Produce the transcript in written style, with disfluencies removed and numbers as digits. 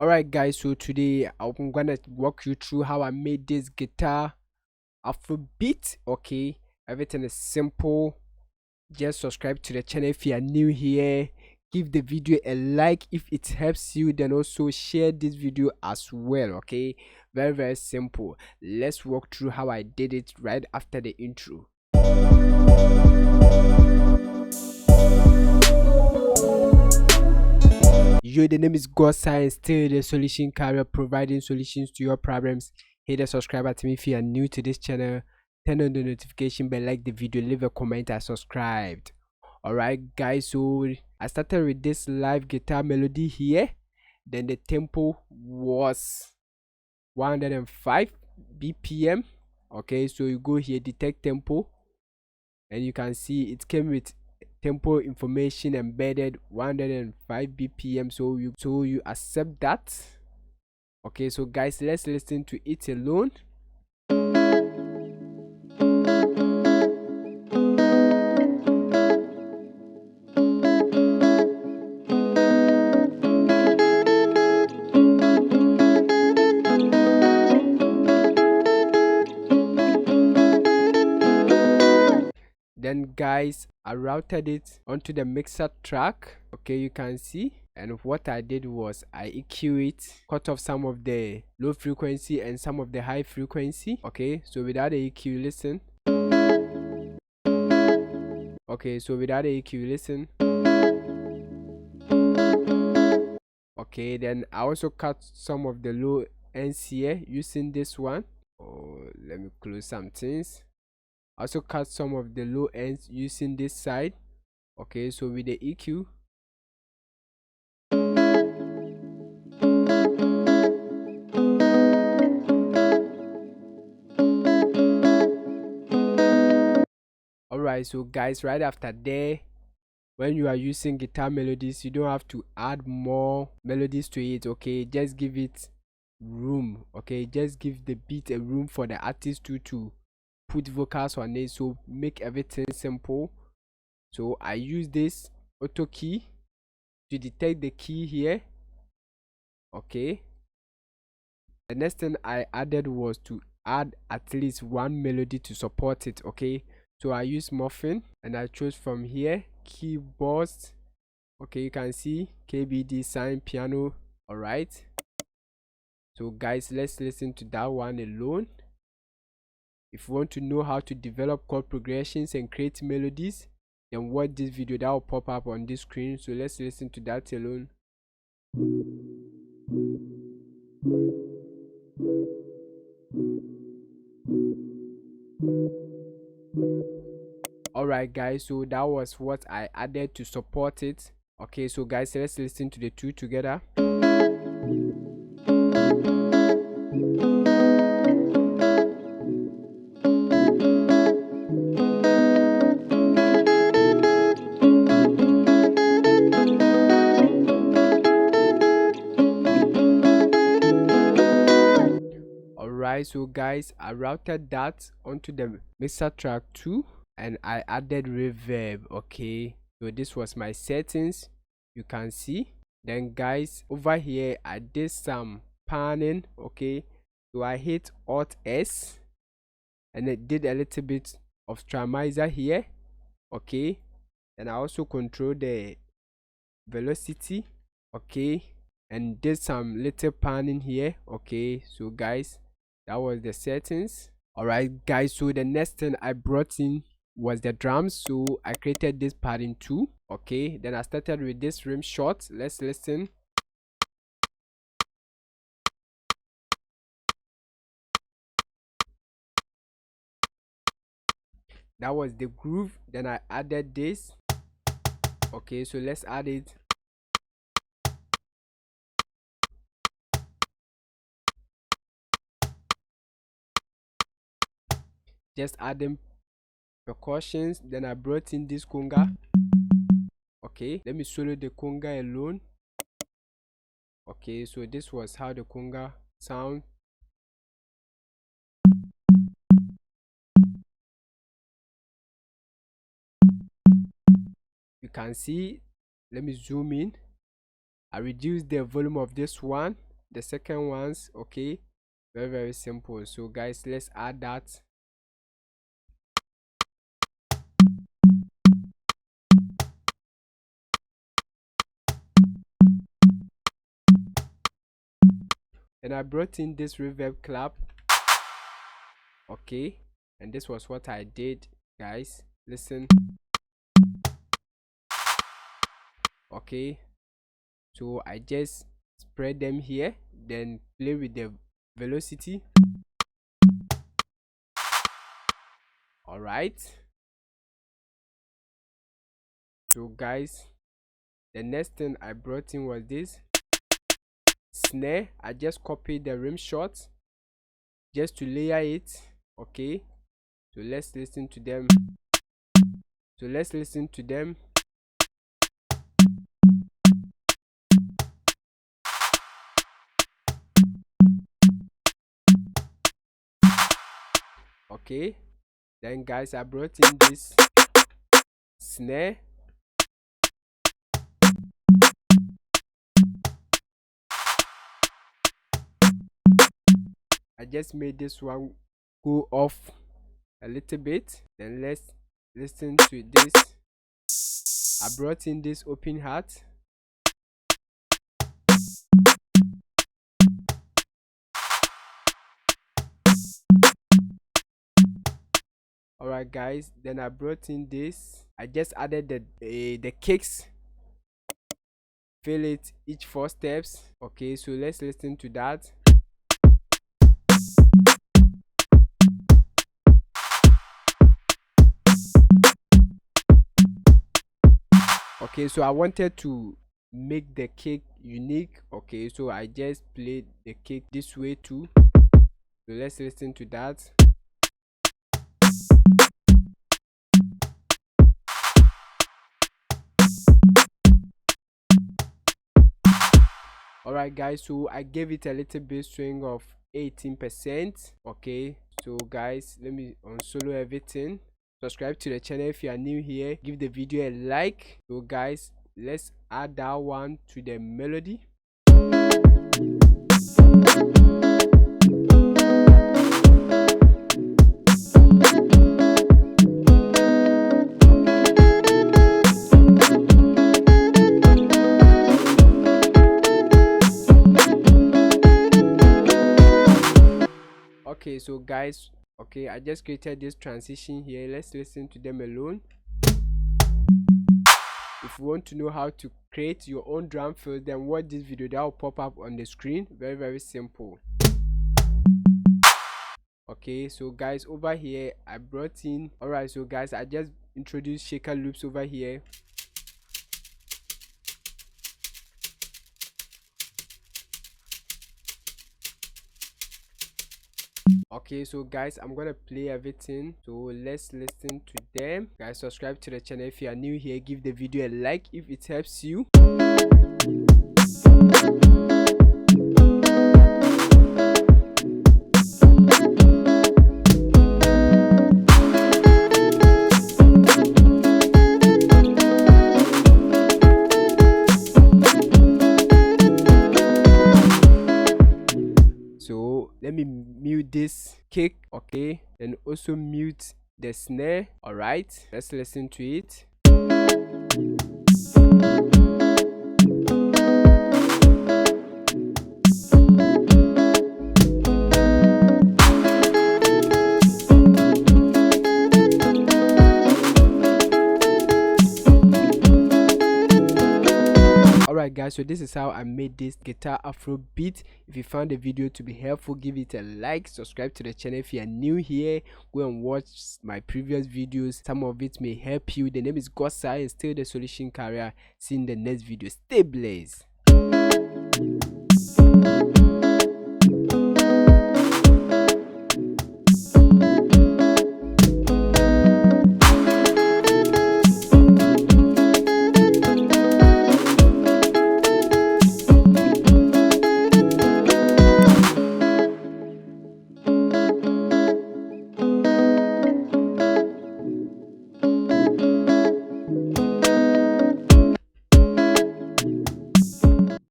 Alright guys, so today I'm gonna walk you through how I made this guitar afrobeat. Okay, everything is simple. Just subscribe to the channel if you are new here. Give the video a like if it helps you, then also share this video as well. Okay, very simple. Let's walk through how I did it right after the intro. Yo, the name is God Science, still the solution carrier, providing solutions to your problems. Hit the subscribe button if you are new to this channel. Turn on the notification bell, like the video, leave a comment and subscribed. Alright guys, so I started with this live guitar melody here. Then the tempo was 105 BPM. Okay, so you go here, detect tempo, and you can see it came with tempo information embedded 105 BPM. So you accept that. Okay, so guys, let's listen to it alone. Then guys, I routed it onto the mixer track. Okay, you can see, and what I did was I EQ it, cut off some of the low frequency and some of the high frequency. Okay, so without the EQ, listen. Okay, so without the EQ, listen. Okay, then I also cut some of the low ends here using this one. Oh, let me close some things. Also cut some of the low ends using this side. Okay, so with the EQ, alright, so guys, right after there, when you are using guitar melodies, you don't have to add more melodies to it. Okay, just give it room. Okay, just give the beat a room for the artist to put vocals on it, so make everything simple. So I use this auto key to detect the key here. Okay, the next thing I added was to add at least one melody to support it. Okay, so I use muffin and I chose from here keyboards. Okay, you can see KBD sign piano. Alright, so guys, let's listen to that one alone. If you want to know how to develop chord progressions and create melodies, then watch this video that will pop up on this screen. So let's listen to that alone. Alright guys, so that was what I added to support it. Okay, so guys, let's listen to the two together. Alright, so guys, I routed that onto the mixer track 2 and I added reverb. Okay, so this was my settings, you can see. Then guys, over here I did some panning. Okay, so I hit Alt S and it did a little bit of tramizer here. Okay, and I also control the velocity. Okay, and did some little panning here. Okay, so guys, that was the settings. Alright guys, so the next thing I brought in was the drums. So I created this pattern too. Okay, then I started with this rim shot. Let's listen. That was the groove. Then I added this. Okay, so let's add it. Just adding percussions. Then I brought in this conga. Okay, let me solo the conga alone. Okay, so this was how the conga sound. You can see, let me zoom in. I reduced the volume of this one. the second ones. Okay, very simple. So guys, let's add that. And I brought in this reverb clap. Okay, and this was what I did, guys. Listen. Okay, so I just spread them here, then play with the velocity. All right, so guys, the next thing I brought in was this snare. I just copied the rim shot just to layer it. Okay, so let's listen to them. Okay, then guys, I brought in this snare. I just made this one go off a little bit. Then let's listen to this. I brought in this open hat. Alright guys, then I brought in this. I just added the kicks. Fill it each 4 steps. Okay, so let's listen to that. Okay, so I wanted to make the kick unique. Okay, so I just played the kick this way too. So let's listen to that. Alright guys, so I gave it a little bit swing of 18%. Okay, so guys, let me unsolo everything. Subscribe to the channel if you are new here. Give the video a like. So guys, let's add that one to the melody. Okay, so guys, okay, I just created this transition here. Let's listen to them alone. If you want to know how to create your own drum fill, then watch this video that will pop up on the screen. Very simple. Okay, so guys, over here I brought in, alright, so guys, I just introduced shaker loops over here. Okay, so guys, I'm gonna play everything, so let's listen to them. Guys, subscribe to the channel if you are new here. Give the video a like if it helps you. So let me mute this kick. Okay, and also mute the snare. All right, let's listen to it. Alright guys, so this is how I made this guitar afro beat. If you found the video to be helpful, give it a like. Subscribe to the channel if you are new here. Go and watch my previous videos, some of it may help you. The name is Gosa and still the solution career. See you in the next video. Stay blessed.